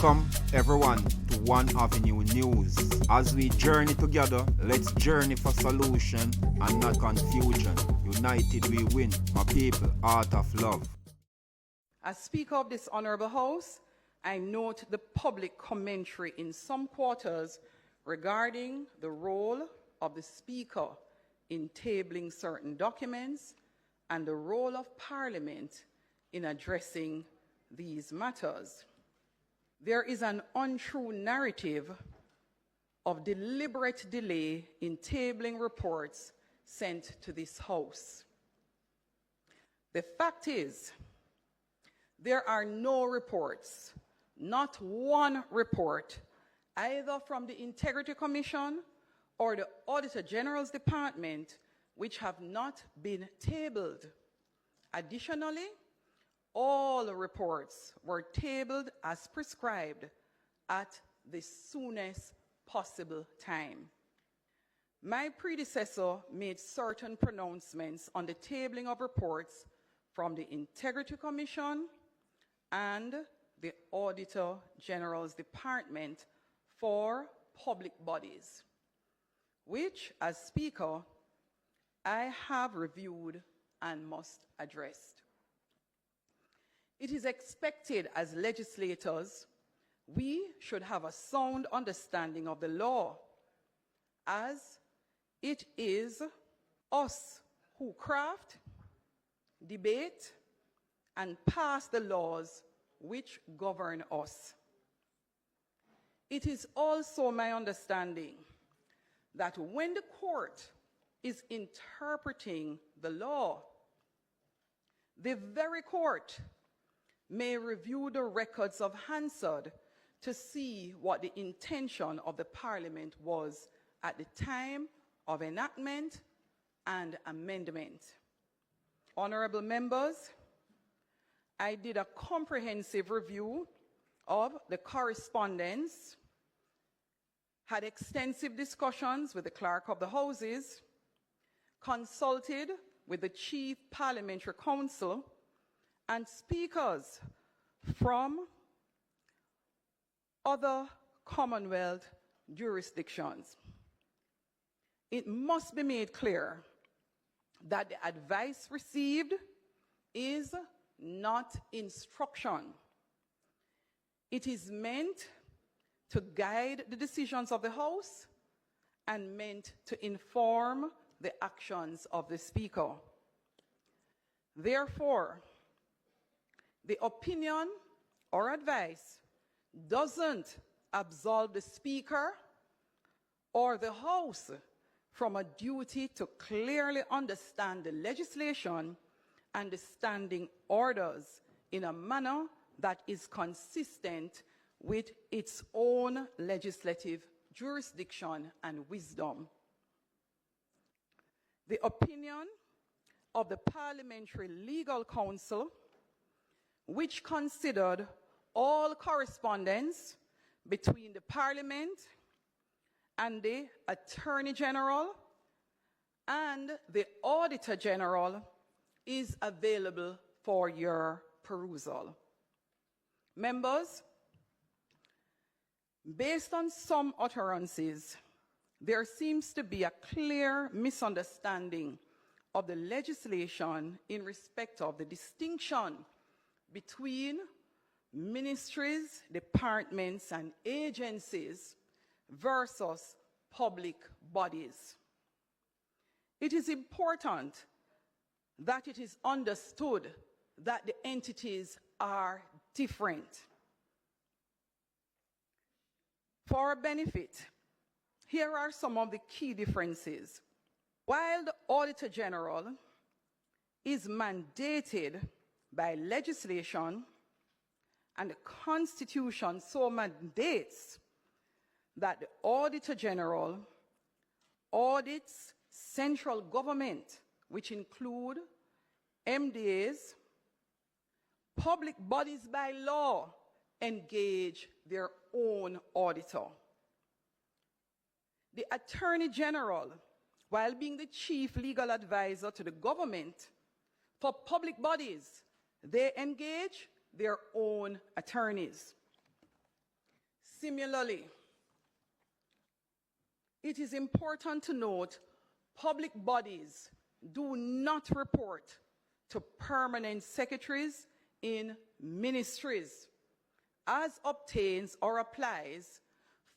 Welcome, everyone, to One Avenue News. As we journey together, let's journey for solution and not confusion. United we win, my people, art of love. As Speaker of this Honourable House, I note the public commentary in some quarters regarding the role of the Speaker in tabling certain documents and the role of Parliament in addressing these matters. There is an untrue narrative of deliberate delay in tabling reports sent to this House. The fact is, there are no reports, not one report, either from the Integrity Commission or the Auditor General's Department, which have not been tabled. Additionally, all reports were tabled as prescribed at the soonest possible time. My predecessor made certain pronouncements on the tabling of reports from the Integrity Commission and the Auditor General's Department for public bodies, which, as Speaker, I have reviewed and must address. It is expected as legislators, we should have a sound understanding of the law, as it is us who craft, debate, and pass the laws which govern us. It is also my understanding that when the court is interpreting the law, the very court may review the records of Hansard to see what the intention of the Parliament was at the time of enactment and amendment. Honourable members, I did a comprehensive review of the correspondence, had extensive discussions with the Clerk of the Houses, consulted with the Chief Parliamentary Counsel and speakers from other Commonwealth jurisdictions. It must be made clear that the advice received is not instruction. It is meant to guide the decisions of the House and meant to inform the actions of the Speaker. Therefore, the opinion or advice doesn't absolve the Speaker or the House from a duty to clearly understand the legislation and the standing orders in a manner that is consistent with its own legislative jurisdiction and wisdom. The opinion of the Parliamentary Legal Counsel, which considered all correspondence between the Parliament and the Attorney General and the Auditor General, is available for your perusal. Members, based on some utterances, there seems to be a clear misunderstanding of the legislation in respect of the distinction between ministries, departments, and agencies versus public bodies. It is important that it is understood that the entities are different. For our benefit, here are some of the key differences. While the Auditor General is mandated by legislation, and the Constitution so mandates that the Auditor General audits central government, which include MDAs, public bodies by law engage their own auditor. The Attorney General, while being the chief legal advisor to the government, for public bodies, they engage their own attorneys. Similarly, it is important to note public bodies do not report to permanent secretaries in ministries, as obtains or applies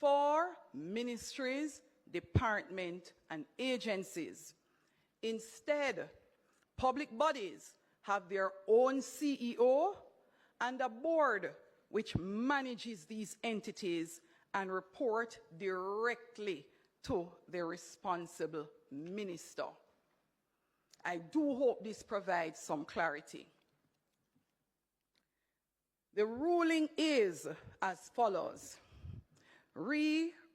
for ministries, departments, and agencies. Instead, public bodies have their own CEO and a board which manages these entities and report directly to the responsible minister. I do hope this provides some clarity. The ruling is as follows.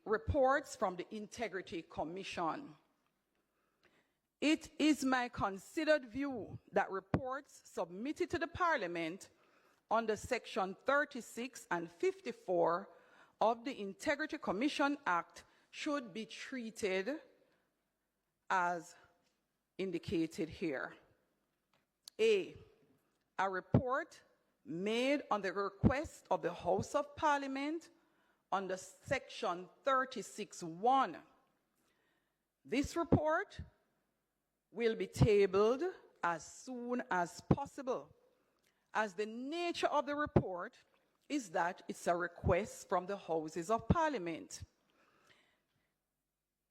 Reports from the Integrity Commission. It is my considered view that reports submitted to the Parliament under Section 36 and 54 of the Integrity Commission Act should be treated as indicated here. A report made on the request of the House of Parliament under Section 36(1). This report will be tabled as soon as possible, as the nature of the report is that it's a request from the Houses of Parliament.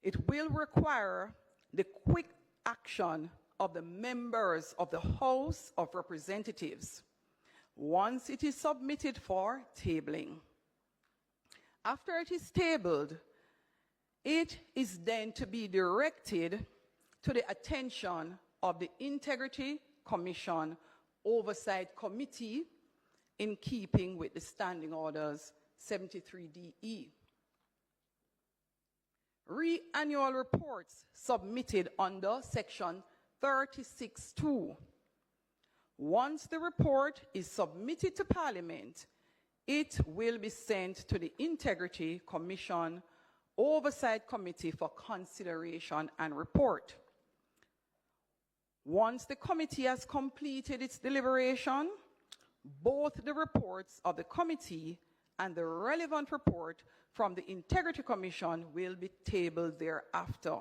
It will require the quick action of the members of the House of Representatives once it is submitted for tabling. After it is tabled, it is then to be directed to the attention of the Integrity Commission Oversight Committee in keeping with the Standing Orders 73DE. Annual reports submitted under Section 36(2). Once the report is submitted to Parliament, it will be sent to the Integrity Commission Oversight Committee for consideration and report. Once the committee has completed its deliberation, both the reports of the committee and the relevant report from the Integrity Commission will be tabled thereafter.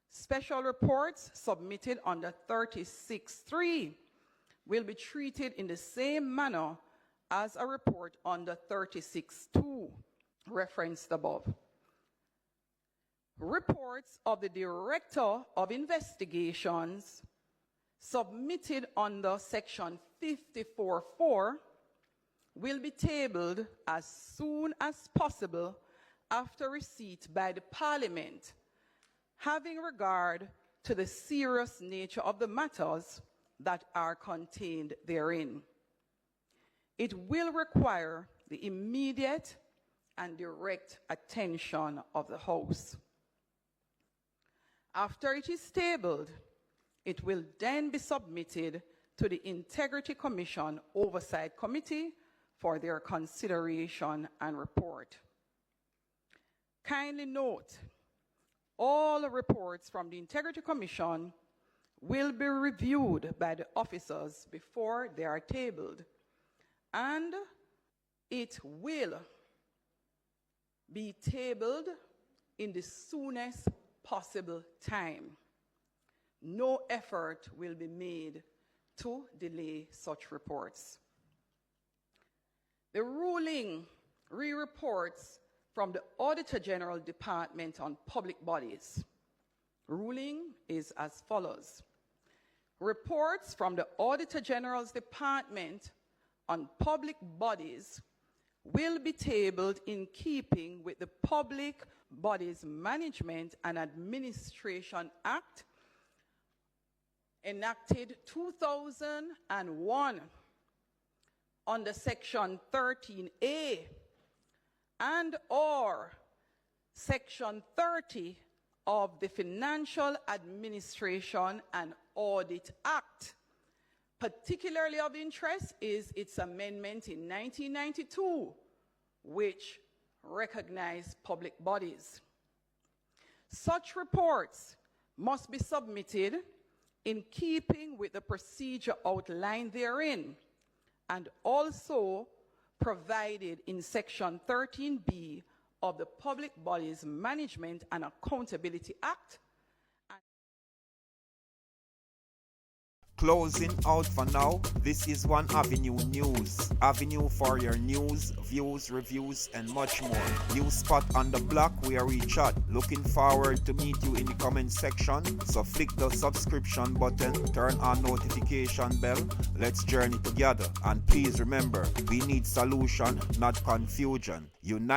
Special reports submitted under 36(3) will be treated in the same manner as a report under 36(2), referenced above. Reports of the Director of Investigations submitted under Section 54(4) will be tabled as soon as possible after receipt by the Parliament, having regard to the serious nature of the matters that are contained therein. It will require the immediate and direct attention of the House. After it is tabled, it will then be submitted to the Integrity Commission Oversight Committee for their consideration and report. Kindly note, all reports from the Integrity Commission will be reviewed by the officers before they are tabled, and it will be tabled in the soonest possible time. No effort will be made to delay such reports. The ruling reports from the Auditor General Department on Public Bodies. Ruling is as follows. Reports from the Auditor General's Department on Public Bodies will be tabled in keeping with the Public Bodies Management and Administration Act, enacted 2001 under Section 13A and or Section 30 of the Financial Administration and Audit Act. Particularly of interest is its amendment in 1992, which recognized public bodies. Such reports must be submitted in keeping with the procedure outlined therein, and also provided in Section 13B of the Public Bodies Management and Accountability Act. Closing out for now, this is One Avenue News. Avenue for your news, views, reviews, and much more. New spot on the block where we chat. Looking forward to meet you in the comment section. So flick the subscription button, turn on notification bell. Let's journey together. And please remember, we need solution, not confusion. Unite.